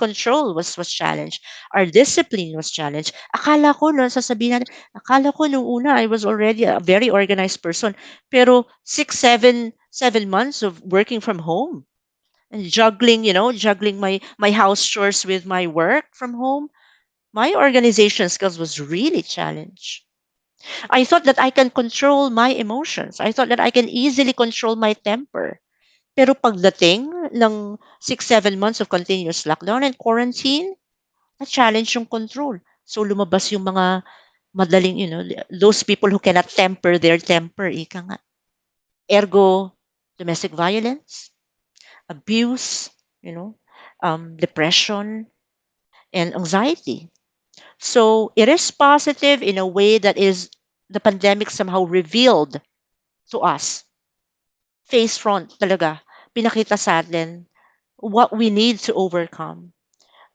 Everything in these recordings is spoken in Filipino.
Control was challenged. Our discipline was challenged. Akala ko no, sasabihin natin, akala ko nung una I was already a very organized person. Pero 6, 7 months of working from home and juggling my house chores with my work from home, my organization skills was really challenged. I thought that I can control my emotions. I thought that I can easily control my temper. Pero pagdating ng 6, 7 months of continuous lockdown and quarantine, na-challenge yung control. So lumabas yung mga madaling, those people who cannot temper their temper, ika nga. Ergo, domestic violence, abuse, you know, depression, and anxiety. So it is positive in a way that is the pandemic somehow revealed to us, face front talaga, pinakita sa atin what we need to overcome.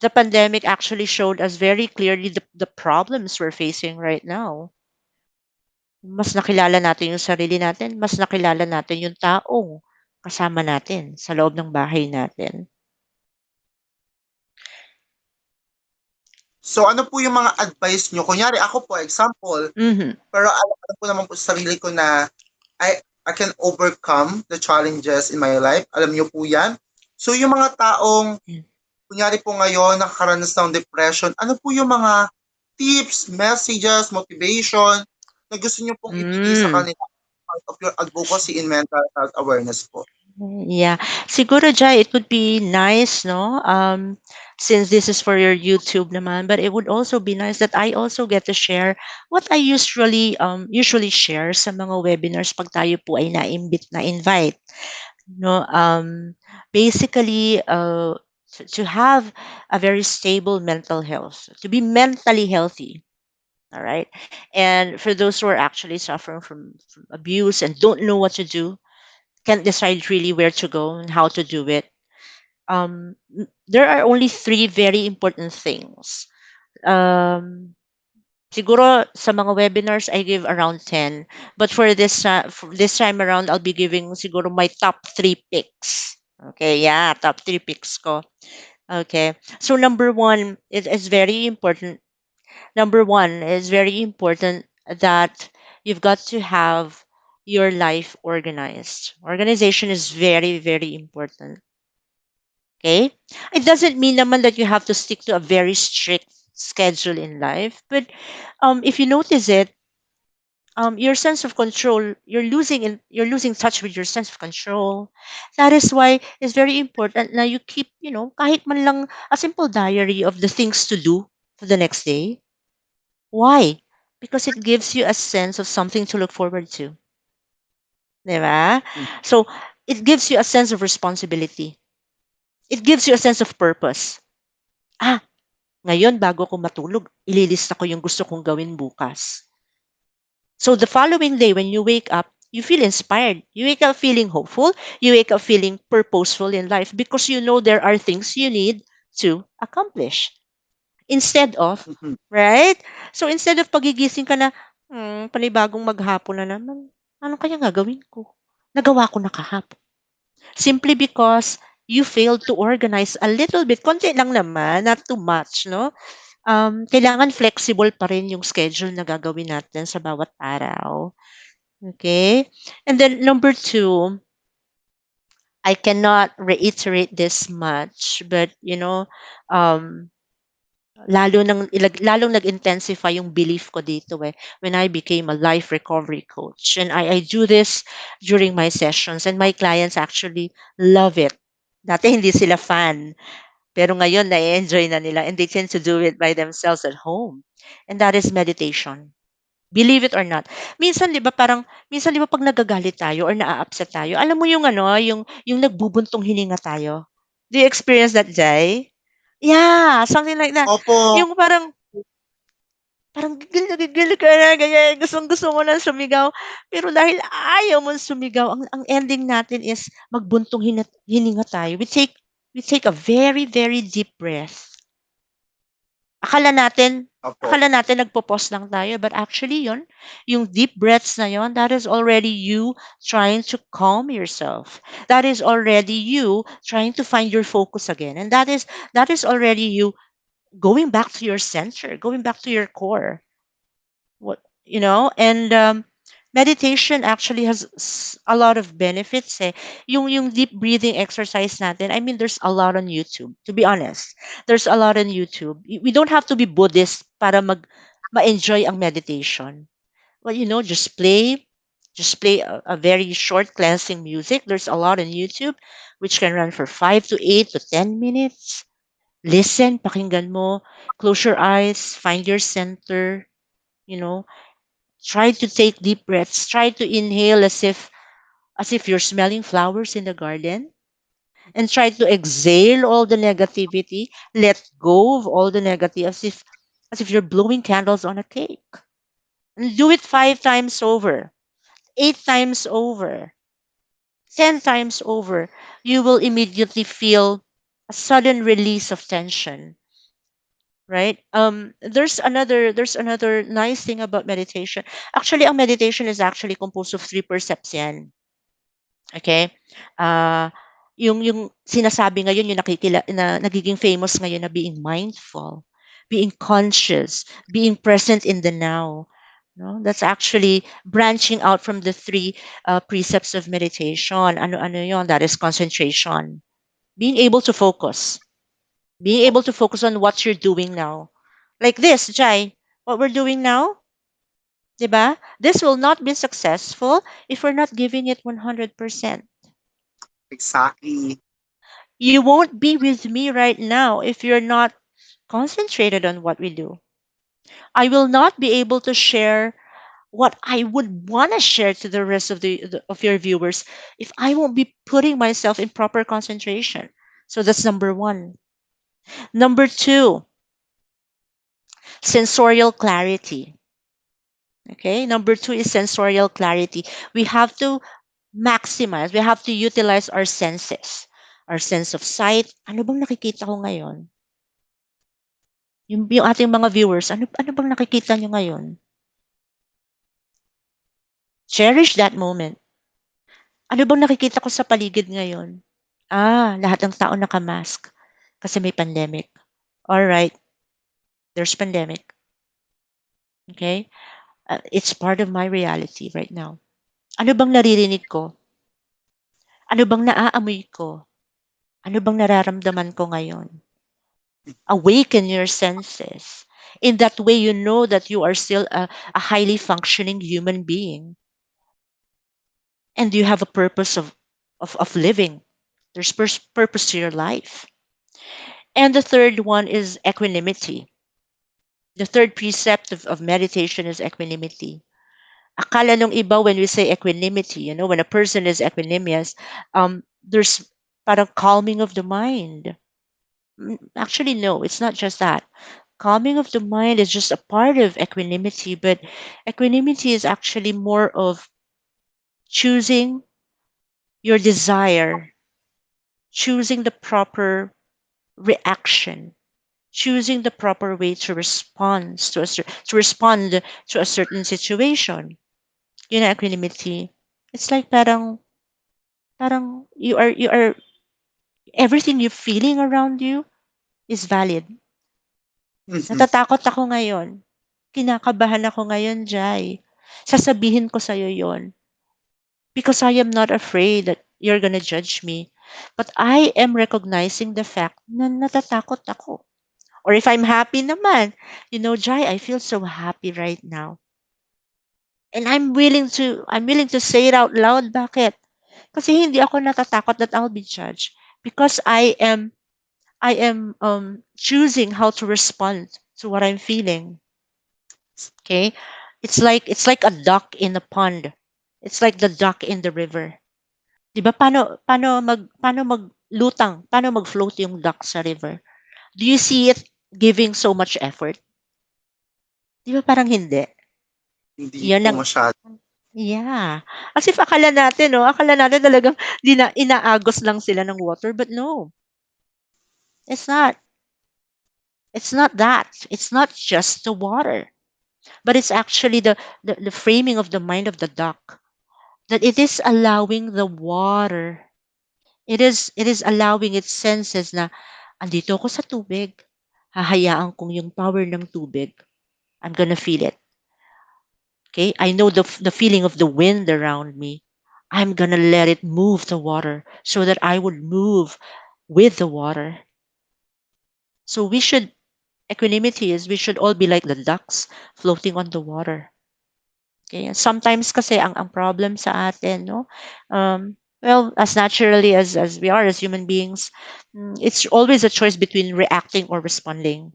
The pandemic actually showed us very clearly the problems we're facing right now. Mas nakilala natin yung sarili natin, mas nakilala natin yung taong kasama natin sa loob ng bahay natin. So ano po yung mga advice nyo? Kunyari ako po, example, Mhm. pero alam ko naman po sa sarili ko na I can overcome the challenges in my life. Alam niyo po yan. So yung mga taong, Mm. kunyari po ngayon, nakakaranas ng depression, ano po yung mga tips, messages, motivation na gusto niyo pong ibigay sa Mm. kanila part of your advocacy in mental health awareness po? Yeah. Siguro, Jai, it would be nice, no? Since this is for your YouTube naman, but it would also be nice that I also get to share what I usually share sa mga webinars pag tayo po ay na-invite. No, basically, to have a very stable mental health, to be mentally healthy. All right. And for those who are actually suffering from abuse and don't know what to do, can't decide really where to go and how to do it. There are only three very important things. Um, Siguro sa mga webinars I give around 10, but for this time around I'll be giving siguro my top 3 picks. Okay, yeah, top 3 picks ko. Okay. So number 1 is very important. Number 1 is very important that you've got to have your life organized. Organization is very very important. Okay? It doesn't mean naman that you have to stick to a very strict schedule in life, but if you notice it, your sense of control, you're losing touch with your sense of control. That is why it's very important na you keep, kahit man lang a simple diary of the things to do for the next day. Why? Because it gives you a sense of something to look forward to. Di ba? So, it gives you a sense of responsibility. It gives you a sense of purpose. Ah, ngayon bago ko matulog, ililista ko yung gusto kong gawin bukas. So the following day when you wake up, you feel inspired. You wake up feeling hopeful. You wake up feeling purposeful in life because you know there are things you need to accomplish. Instead of, Mhm. right? So instead of pagigising ka na, panibagong maghapon na naman, ano kaya gagawin ko? Nagawa ko na kahapon. Simply because you failed to organize a little bit. Konti lang naman, not too much, no? Kailangan flexible pa rin yung schedule na gagawin natin sa bawat araw. Okay? And then number two, I cannot reiterate this much, but um, lalong nag-intensify yung belief ko dito when I became a life recovery coach. And I do this during my sessions and my clients actually love it. Dati hindi sila fan, pero ngayon na-enjoy na nila and they tend to do it by themselves at home. And that is meditation. Believe it or not. Minsan 'di ba pag nagagalit tayo or naa-upset tayo, alam mo yung yung nagbubuntong hininga tayo? Do you experience that, Jai? Yeah, something like that. Opo, Yung parang gigil na gigil ka na, ganyan, gustong-gusto mo ng sumigaw. Pero dahil ayaw mong sumigaw, ang ending natin is magbuntong hininga tayo. We take a very, very deep breath. Akala natin, Opo. akala natin nagpo-pause lang tayo, but actually yon, yung deep breaths na yon, that is already you trying to calm yourself. That is already you trying to find your focus again. And that is already you going back to your center, going back to your core. What, and meditation actually has a lot of benefits eh. Yung deep breathing exercise natin, I mean, there's a lot on YouTube, to be honest. There's a lot on YouTube. We don't have to be Buddhist para ma-enjoy ang meditation. Well, just play a very short cleansing music. There's a lot on YouTube which can run for 5 to 8 to 10 minutes. Listen, pakinggan mo, close your eyes, find your center, you know, try to take deep breaths. Try to inhale as if you're smelling flowers in the garden, and try to exhale all the negativity. Let go of all the negative as if you're blowing candles on a cake. And do it 5 times over, 8 times over, 10 times over. You will immediately feel a sudden release of tension, right? There's another nice thing about meditation. Actually, ang meditation is actually composed of three percepts yan. Okay? Ah, yung sinasabi ngayon, yung na nagiging famous ngayon na being mindful, being conscious, being present in the now. No, that's actually branching out from the three precepts of meditation. Ano yon? That is concentration. Being able to focus. Being able to focus on what you're doing now. Like this, Jai, what we're doing now, 'di ba? This will not be successful if we're not giving it 100%. Exactly. You won't be with me right now if you're not concentrated on what we do. I will not be able to share what I would want to share to the rest of your viewers if I won't be putting myself in proper concentration. So that's number 1. Number 2, sensorial clarity. Okay? Number 2 is sensorial clarity. We have to maximize, we have to utilize our senses. Our sense of sight. Ano bang nakikita ko ngayon? Yung ating mga viewers, ano bang nakikita nyo ngayon? Cherish that moment. Ano bang nakikita ko sa paligid ngayon? Lahat ng tao naka-mask kasi may pandemic. Alright, there's pandemic. Okay? It's part of my reality right now. Ano bang naririnig ko? Ano bang naaamoy ko? Ano bang nararamdaman ko ngayon? Awaken your senses. In that way, you know that you are still a highly functioning human being, and you have a purpose of living. There's purpose to your life. And the third one is equanimity. The third precept of meditation is equanimity. Akala nung iba when we say equanimity, when a person is equanimous, there's parang calming of the mind. Actually, no, it's not just that. Calming of the mind is just a part of equanimity, but equanimity is actually more of choosing your desire, choosing the proper reaction, choosing the proper way to respond to a certain situation. Equanimity. It's like parang you are everything you're feeling around you is valid. Mhm. Natatakot ako ngayon. Kinakabahan ako ngayon, Jai. Sasabihin ko sa'yo yon because I am not afraid that you're gonna judge me. But I am recognizing the fact na natatakot ako. Or if I'm happy naman, Jai, I feel so happy right now. And I'm willing to say it out loud. Bakit? Kasi hindi ako natatakot that I'll be judged because I am choosing how to respond to what I'm feeling. Okay? It's like a duck in a pond. It's like the duck in the river. 'Di ba paano mag-float yung duck sa river? Do you see it giving so much effort? 'Di ba parang hindi? Hindi Yan po ang masyado. Yeah. As if akala natin talagang inaagos lang sila ng water, but no, it's not. It's not that. It's not just the water, but it's actually the framing of the mind of the duck, that it is allowing the water. It is allowing its senses na andito ako sa tubig. Hahayaan kong yung power ng tubig. I'm gonna feel it. Okay? I know the feeling of the wind around me. I'm gonna let it move the water so that I would move with the water. So equanimity is we should all be like the ducks floating on the water. Okay? Sometimes kasi ang problem sa atin, no? Well, as naturally as we are as human beings, it's always a choice between reacting or responding.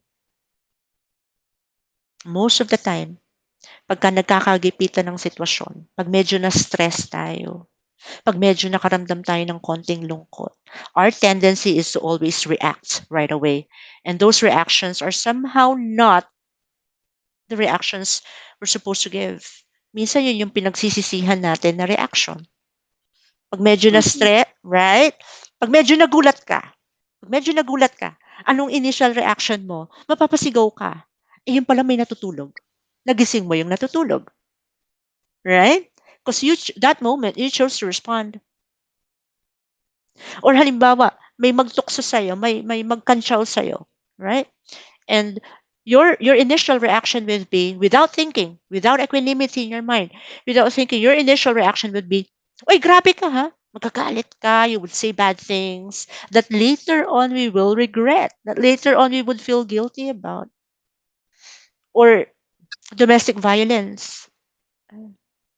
Most of the time, pagka nagkakagipitan ng sitwasyon, pag medyo na-stress tayo, pag medyo nakaramdam tayo ng konting lungkot, our tendency is to always react right away. And those reactions are somehow not the reactions we're supposed to give. Minsan yun yung pinagsisisihan natin na reaction. Pag medyo Mm. na-stress, right? Pag medyo nagulat ka, anong initial reaction mo? Mapapasigaw ka. Eh, yun pala may natutulog. Nagising mo yung natutulog. Right? Because that moment, you chose to respond. Or halimbawa, may magtukso sa'yo, may magkantsaw sa'yo. Right? And your initial reaction would be, without thinking, without equanimity in your mind, without thinking, your initial reaction would be, "Oy, grabe ka ha? Magagalit ka, you would say bad things that later on we will regret, that later on we would feel guilty about." Or domestic violence,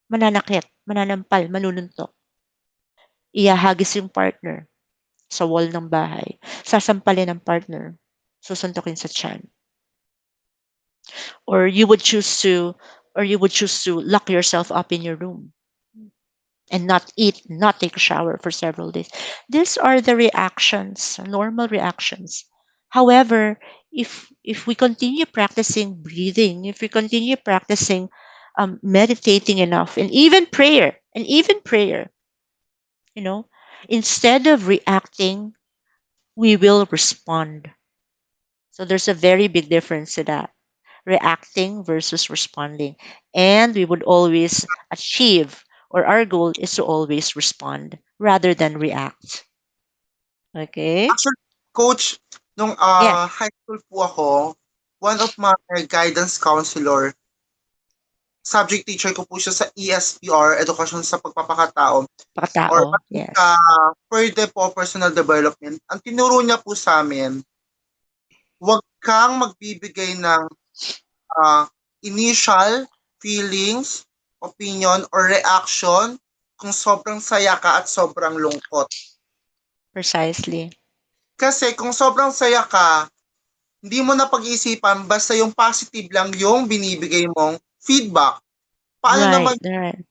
mananakit, mananampal, manununtok, iyahagis yung partner sa wall ng bahay, sasampalin ng partner, susuntokin sa tiyan. Or you would choose to lock yourself up in your room and not eat, not take a shower for several days. These are the reactions, normal reactions. However, if we continue practicing breathing, if we continue practicing meditating enough, and even prayer, you know, instead of reacting, we will respond. So there's a very big difference to that, reacting versus responding. And we would always achieve, or our goal is to always respond rather than react. Okay? Actually, coach, nung Yeah, high school po ako, one of my guidance counselor, subject teacher ko po siya sa ESPR, Edukasyon sa Pagpapakatao, or pakatao. Yes. further po personal development. Ang tinuro niya po sa amin, huwag kang magbibigay ng ah, initial feelings, opinion, or reaction kung sobrang saya ka at sobrang lungkot. Precisely. Kasi kung sobrang saya ka, hindi mo na pag-iisipan basta yung positive lang yung binibigay mong feedback. Paano naman Right, right.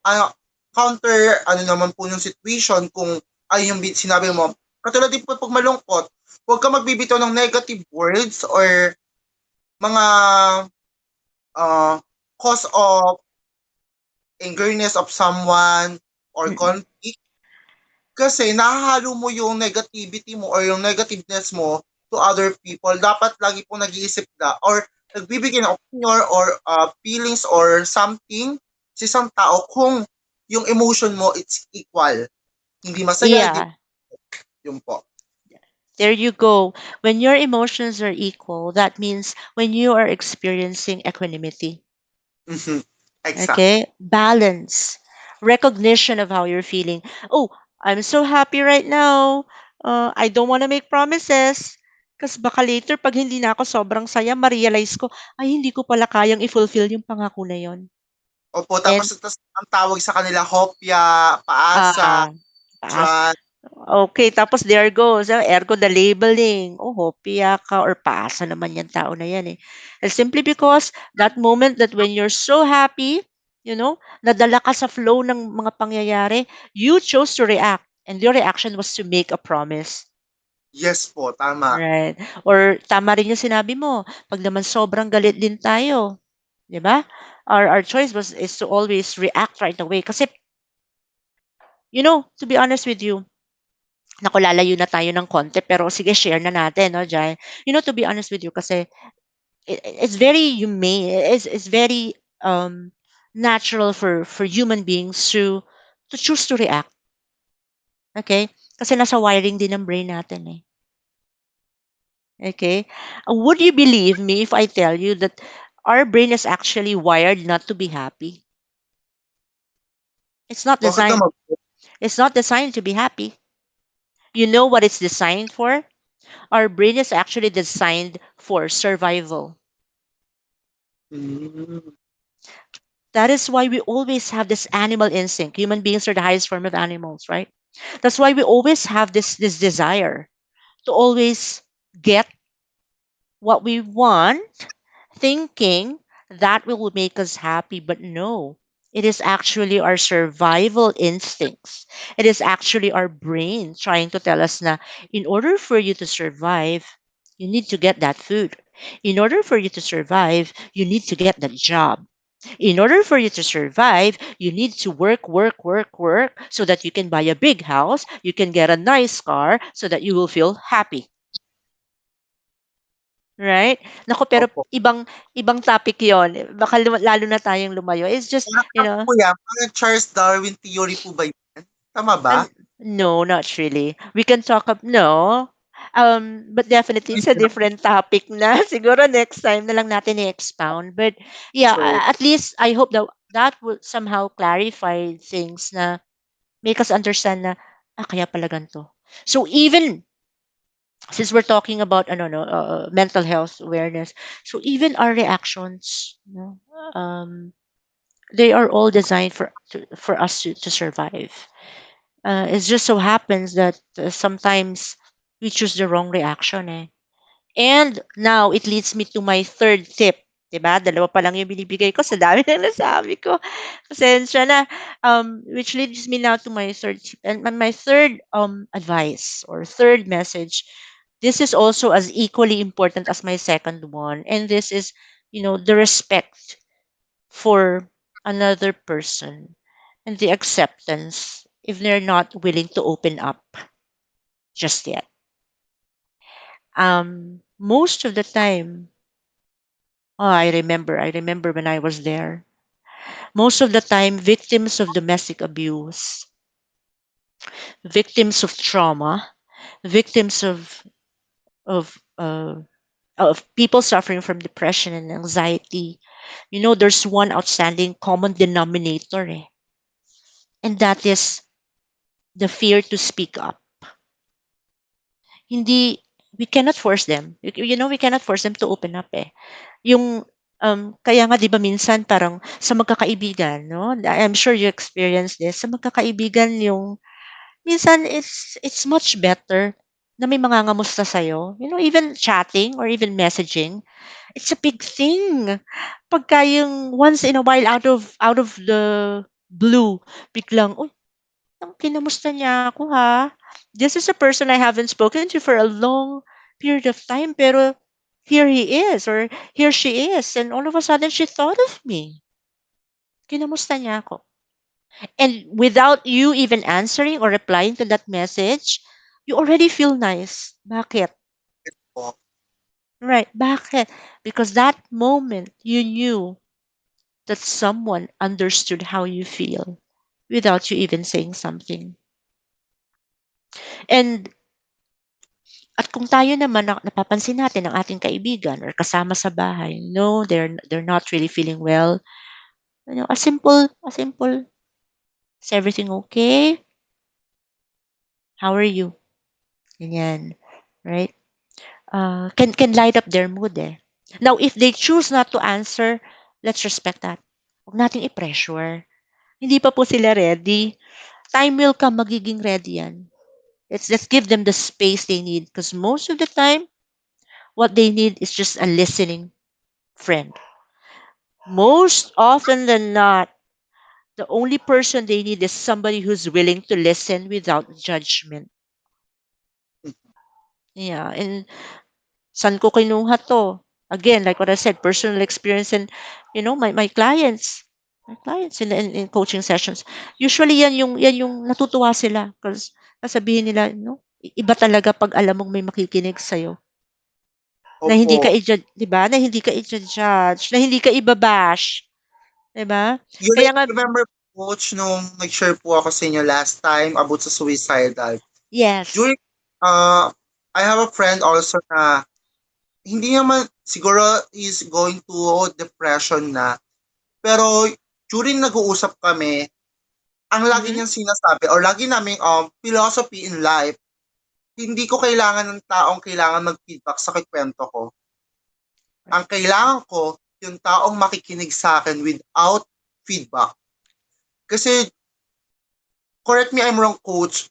ano, counter ano naman po yung situation kung ay yung sinabi mo, katulad din po pag malungkot, huwag ka magbibitaw ng negative words or mga uh, cause of angerness of someone or Mm-mm. conflict kasi nahahalo mo yung negativity mo or yung negativeness mo to other people. Dapat lagi po nag-iisip ka or nagbibigay ng opinion or feelings or something sa isang tao kung yung emotion mo it's equal. Hindi masaya, hindi Yeah, yun po. there you go. When your emotions are equal, that means when you are experiencing equanimity. Mhm. Exact. Okay? Balance. Recognition of how you're feeling. Oh, I'm so happy right now. I don't want to make promises. Kasi baka later, pag hindi na ako sobrang saya, ma-realize ko, ay, hindi ko pala kayang i-fulfill yung pangako na yon. Opo, tapos And, tas ang tawag sa kanila hopya, paasa, ah, paas. trust. Okay, tapos there goes. Ergo the labeling. Oh, hopya ka or paasa naman yung tao na yan eh. And simply because that moment that when you're so happy, nadala ka sa flow ng mga pangyayari, you chose to react. And your reaction was to make a promise. Yes po, tama. Right? Or tama rin yung sinabi mo, pag naman sobrang galit din tayo, di ba? Our choice is to always react right away. Kasi, to be honest with you, Naku, lalayo na tayo ng konti, pero sige, share na natin, no, Jai? To be honest with you, kasi it's very humane. It's very natural for human beings to choose to react. Okay? Kasi nasa wiring din ng brain natin eh. Okay? Would you believe me if I tell you that our brain is actually wired not to be happy? It's not Bakit designed. naman? It's not designed to be happy. You know what it's designed for? Our brain is actually designed for survival. Hmm. That is why we always have this animal instinct. Human beings are the highest form of animals, right? That's why we always have this desire to always get what we want, thinking that will make us happy. But no, it is actually our survival instincts. It is actually our brain trying to tell us na in order for you to survive, you need to get that food. In order for you to survive, you need to get that job. In order for you to survive, you need to work, work, work, work so that you can buy a big house, you can get a nice car so that you will feel happy. Right? Naku, pero Opo. ibang topic 'yon. Baka lalo na tayong lumayo. It's just, Parang ano po yan, parang Charles Darwin theory po ba yan? Tama ba? no, not really. We can talk no. But definitely it's a different topic na. Siguro next time na lang natin i-expound. But yeah, Sure. at least I hope that that will somehow clarify things na make us understand na kaya pala ganito. So even since we're talking about ano no mental health awareness, so even our reactions, they are all designed for us to survive. It just so happens that sometimes we choose the wrong reaction eh. And now it leads me to my third tip. 'Di ba? Dalawa pa lang yung binibigay ko sa dami ng nasabi ko. Pasensya na. Which leads me now to my third tip. And my third advice or third message. This is also as equally important as my second one. And this is, the respect for another person and the acceptance if they're not willing to open up just yet. Most of the time, oh, I remember when I was there. Most of the time, victims of domestic abuse, victims of trauma, victims of people suffering from depression and anxiety. There's one outstanding common denominator, eh, and that is the fear to speak up. Hindi, we cannot force them. We cannot force them to open up, eh. Yung kaya nga 'di ba minsan parang sa magkakaibigan, no? I'm sure you experience this. Sa magkakaibigan yung minsan it's much better na may mangangamusta sa'yo. Even chatting or even messaging, it's a big thing. Pagka yung once in a while out of the blue, biglang, "Uy, kinamusta niya ako ha. This is a person I haven't spoken to for a long period of time, pero here he is or here she is, and all of a sudden she thought of me. Kinamusta niya ako." And without you even answering or replying to that message, you already feel nice. Bakit? Po. Right. Bakit? Because that moment you knew that someone understood how you feel without you even saying something. And at kung tayo naman napapansin natin ang ating kaibigan or kasama sa bahay, no, they're not really feeling well. A simple, is everything okay? How are you? Ganyan, right? Can light up their mood eh. Now, if they choose not to answer, let's respect that. Huwag nating i-pressure. Hindi pa po sila ready. Time will come, magiging ready yan. Let's give them the space they need because most of the time, what they need is just a listening friend. Most often than not, the only person they need is somebody who's willing to listen without judgment. Yeah, and saan ko kinuha 'to? Again, like what I said, personal experience and, my clients. My clients in coaching sessions. Usually yan yung natutuwa sila because sasabihin nila, Iba talaga 'pag alam mong may makikinig sa'yo, na hindi ka Opo. 'di ba, na hindi ka i-ju-judge, na hindi ka iba-bash, 'di ba? You Kaya nga remember, Coach, nung nag-share po ako sa inyo last time about sa suicidal. yes. During, uh, I have a friend also na hindi naman siguro is going to depression na. Pero during nag-uusap kami, ang lagi Mhm. niyang sinasabi or lagi naming philosophy in life, hindi ko kailangan ng taong kailangan mag-feedback sa kikwento ko. Ang Right. kailangan ko, yung taong makikinig sa akin without feedback. Kasi, correct me I'm wrong, Coach,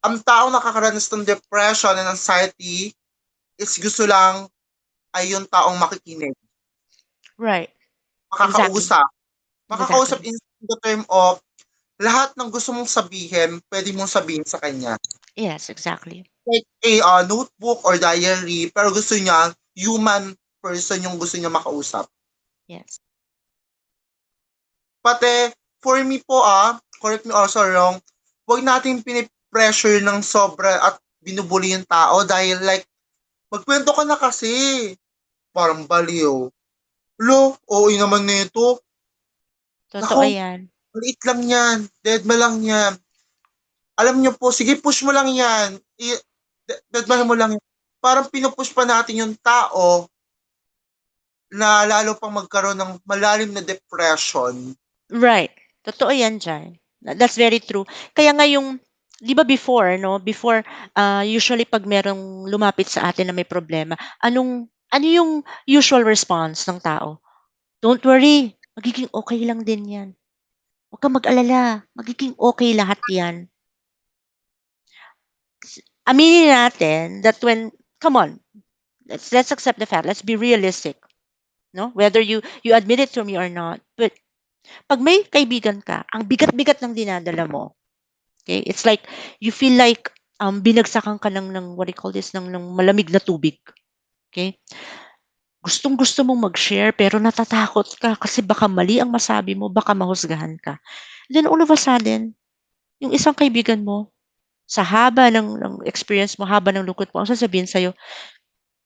ang taong nakakaranas ng depression and anxiety is gusto lang ay yung taong makikinig, Right. Exactly. makakausap. Makakausap Exactly. in the term of lahat ng gusto mong sabihin, pwede mong sabihin sa kanya. Yes, exactly. Like a notebook or diary, pero gusto niya, human person yung gusto niya makausap. Yes. Pati, for me po correct me also wrong, huwag natin pinipressure ng sobra at binubuli yung tao dahil like, magkwento ka na kasi. Parang baliw. Lo, oo naman nito. Totoo Nako, 'yan. maliit lang yan. Deadma lang yan. Alam niyo po, sige push mo lang yan. Deadma mo lang yan. Parang pinupush pa natin yung tao na lalo pang magkaroon ng malalim na depression. Right. Totoo 'yan diyan. That's very true. Kaya nga yung 'di ba before 'no, before, usually 'pag merong lumapit sa atin na may problema, ano yung usual response ng tao? "Don't worry, magiging okey lang din 'yan. Huwag kang mag-alala, magiging okey lahat 'yan." Aminin natin that when come on, let's accept the fact, let's be realistic, 'no, whether you admit it to me or not. But 'pag may kaibigan ka, ang bigat-bigat ng dinadala mo, okay, it's like you feel like, binagsakan ka ng what do you call this, ng malamig na tubig, okay. Gustong-gusto mong mag-share pero natatakot ka kasi baka mali ang masabi mo, baka mahusgahan ka. Then all of a sudden, yung isang kaibigan mo, sa haba ng experience mo, haba ng lungkot mo, ang sasabihin sa'yo,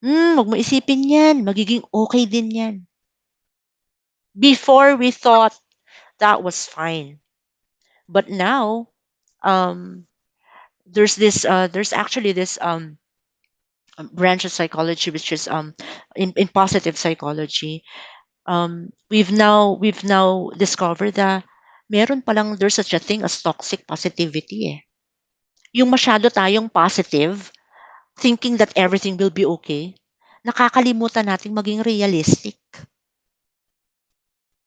"Wag mo isipin 'yan, magiging okey din 'yan." Before we thought that was fine, but now, um, there's actually this, branch of psychology which is, in positive psychology. We've now discovered that meron palang there's such a thing as toxic positivity, eh. Yung masyado tayong positive, thinking that everything will be okay, nakakalimutan nating maging realistic.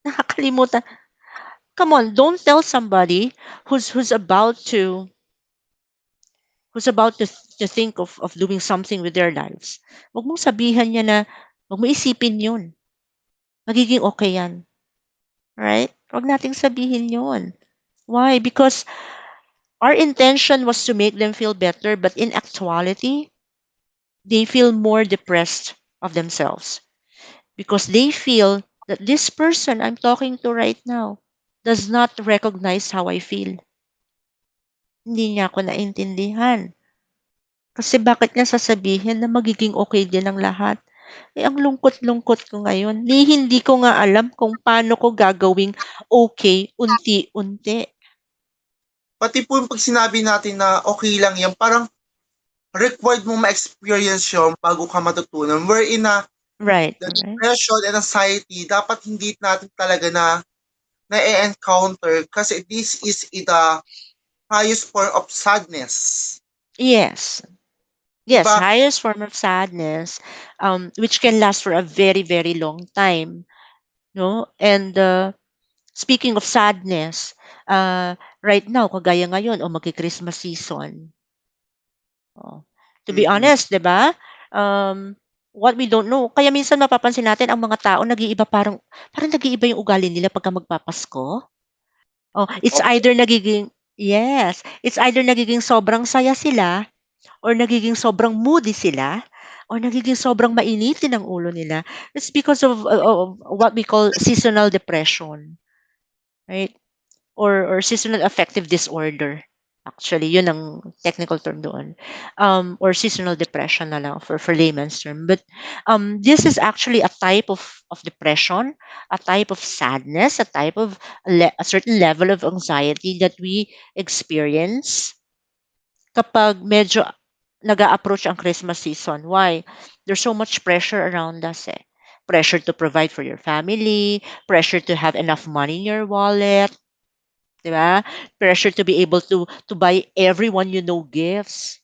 Nakakalimutan. Come on, don't tell somebody who's about to think of doing something with their lives. Wag mong sabihan niya na, wag mo isipin 'yun, magiging okay 'yan, right? Wag nating sabihin 'yun. Why? Because our intention was to make them feel better, but in actuality, they feel more depressed of themselves because they feel that this person I'm talking to right now does not recognize how I feel. Hindi niya ako naintindihan. Kasi bakit niya sasabihin na magiging okay din ang lahat? Eh, ang lungkot-lungkot ko ngayon. Hindi ko nga alam kung paano ko gagawing okay unti-unti. Pati po yung pag sinabi natin na okay lang yan, parang required mo ma-experience yun bago ka matutunan. Wherein na Right, the right. depression and anxiety, dapat hindi natin talaga na-encounter kasi this is the highest form of sadness. Yes. Yes, Diba? highest form of sadness, which can last for a very, very long time. No? And speaking of sadness, right now, kagaya ngayon, o magki-Christmas season. Oh. To be Mm-mm. honest, 'di ba? Um, what we don't know, kaya minsan mapapansin natin ang mga tao nag-iiba, parang nag-iiba yung ugali nila pagka magpapasko. Oh, Opo. it's either nagiging sobrang saya sila or nagiging sobrang moody sila or nagiging sobrang mainitin ang ulo nila. It's because of what we call seasonal depression, right? Or seasonal affective disorder. Actually, yun ang technical term doon. Or seasonal depression na lang for layman's term. But this is actually a type of depression, a type of sadness, a type of a certain level of anxiety that we experience kapag medyo nag-a-approach ang Christmas season. Why? There's so much pressure around us eh. Pressure to provide for your family, pressure to have enough money in your wallet, 'di ba? Pressure to be able to buy everyone you know gifts.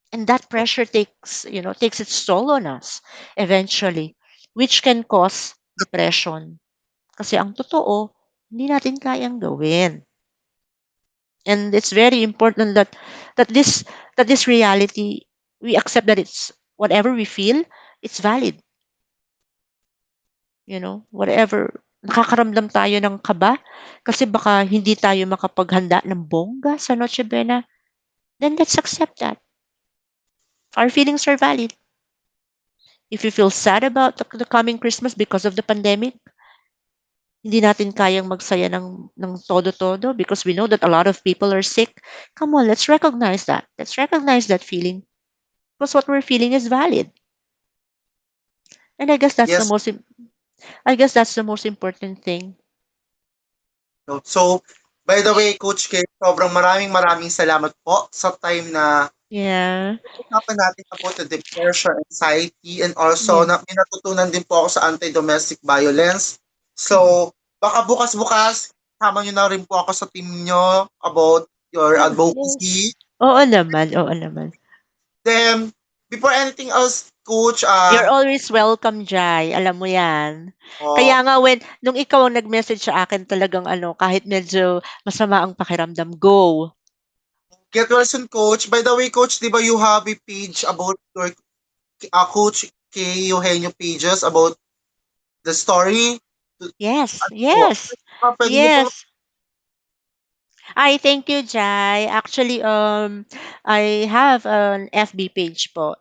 And that pressure takes its toll on us eventually, which can cause depression. Kasi ang totoo, hindi natin kayang gawin. And it's very important that this reality, we accept that it's whatever we feel, it's valid. Whatever nakakaramdam tayo ng kaba kasi baka hindi tayo makapaghanda ng bongga sa Noche Buena, then let's accept that. Our feelings are valid. If you feel sad about the coming Christmas because of the pandemic, hindi natin kayang magsaya ng todo-todo because we know that a lot of people are sick. Come on, let's recognize that. Let's recognize that feeling because what we're feeling is valid. And Yes. I guess that's the most important thing. No. So, by the way, Coach K, sobrang maraming maraming salamat po sa time na Yeah. usapan natin about the depression, anxiety, and also Yeah. na may natutunan din po ako sa anti-domestic violence. Mm. So, baka bukas-bukas, sama nyo na rin po ako sa team nyo about your Yes. advocacy. Oo naman, oo naman. Then, before anything else, Coach, You're always welcome, Jai. Alam mo yan. oh, Kaya nga nung ikaw ang nag-message sa akin talagang kahit medyo masama ang pakiramdam, go. get well soon, Coach. By the way, Coach, di ba you have a page about your Coach K. Eugenio pages about the story? Yes, Ano po? yes, Pwede niyo pong yes. Ay, thank you, Jai. Actually, I have an FB page po.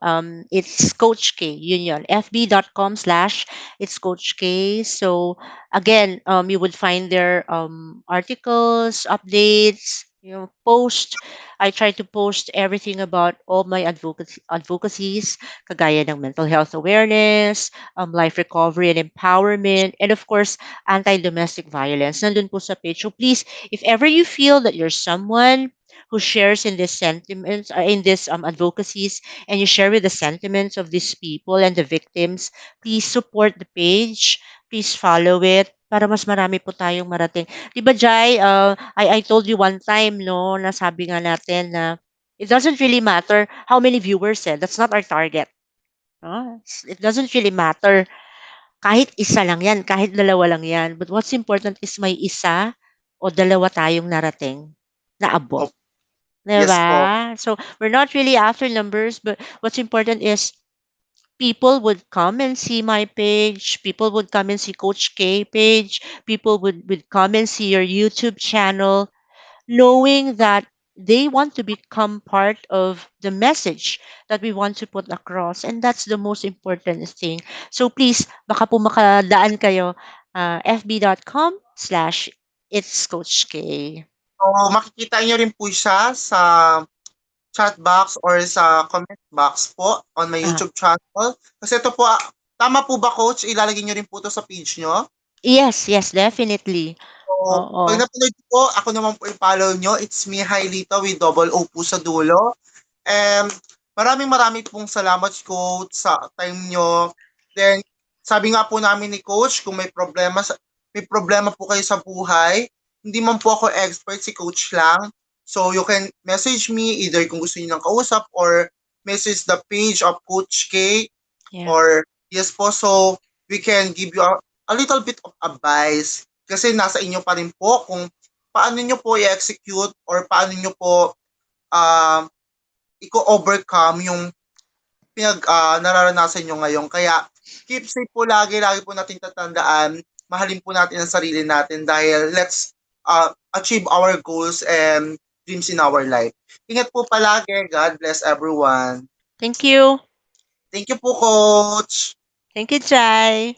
It's Coach K. Yun yun. fb.com/ it's Coach K. So, again, you would find there articles, updates, post. I try to post everything about all my advocacies, kagaya ng mental health awareness, life recovery and empowerment, and of course, anti-domestic violence. Nandun po sa page. So, please, if ever you feel that you're someone who shares in these sentiments or in these advocacies, and you share with the sentiments of these people and the victims, please support the page. Please follow it para mas marami po tayong marating. 'Di ba, Jai? I told you one time, no, na sabi nga natin na it doesn't really matter how many viewers said. That's not our target. No? It doesn't really matter kahit isa lang yan, kahit dalawa lang yan. But what's important is may isa o dalawa tayong narating na abot. oh, yes po. Diba? So, we're not really after numbers, but what's important is people would come and see my page, people would come and see Coach K page, people would come and see your YouTube channel, knowing that they want to become part of the message that we want to put across. And that's the most important thing. So please, baka po makadaan kayo, fb.com/ it's Coach K. So, makikita niyo rin po siya sa chat box or sa comment box po on my Ah, YouTube channel. Kasi ito po, tama po ba, Coach? Ilalagay niyo rin po ito sa page niyo? yes, yes, definitely. So, pag Oo. napanood niyo po, ako naman po i-follow niyo. It's me, Hailita, with double O po sa dulo. Maraming maraming pong salamat, Coach, sa time nyo. Then, sabi nga po namin ni Coach, kung may problema po kayo sa buhay, hindi man po ako expert, si Coach lang. So, you can message me either kung gusto niyo ng kausap or message the page of Coach K Yeah. or yes po, so we can give you a little bit of advice kasi nasa inyo pa rin po kung paano nyo po i-execute or paano nyo po um, i-overcome yung nararanasan nyo ngayon. Kaya, keep safe po lagi. Lagi po natin tatandaan. Mahalin po natin ang sarili natin dahil let's achieve our goals and dreams in our life. Ingat po palagi. God bless everyone. Thank you. Thank you po, Coach. Thank you, Jai.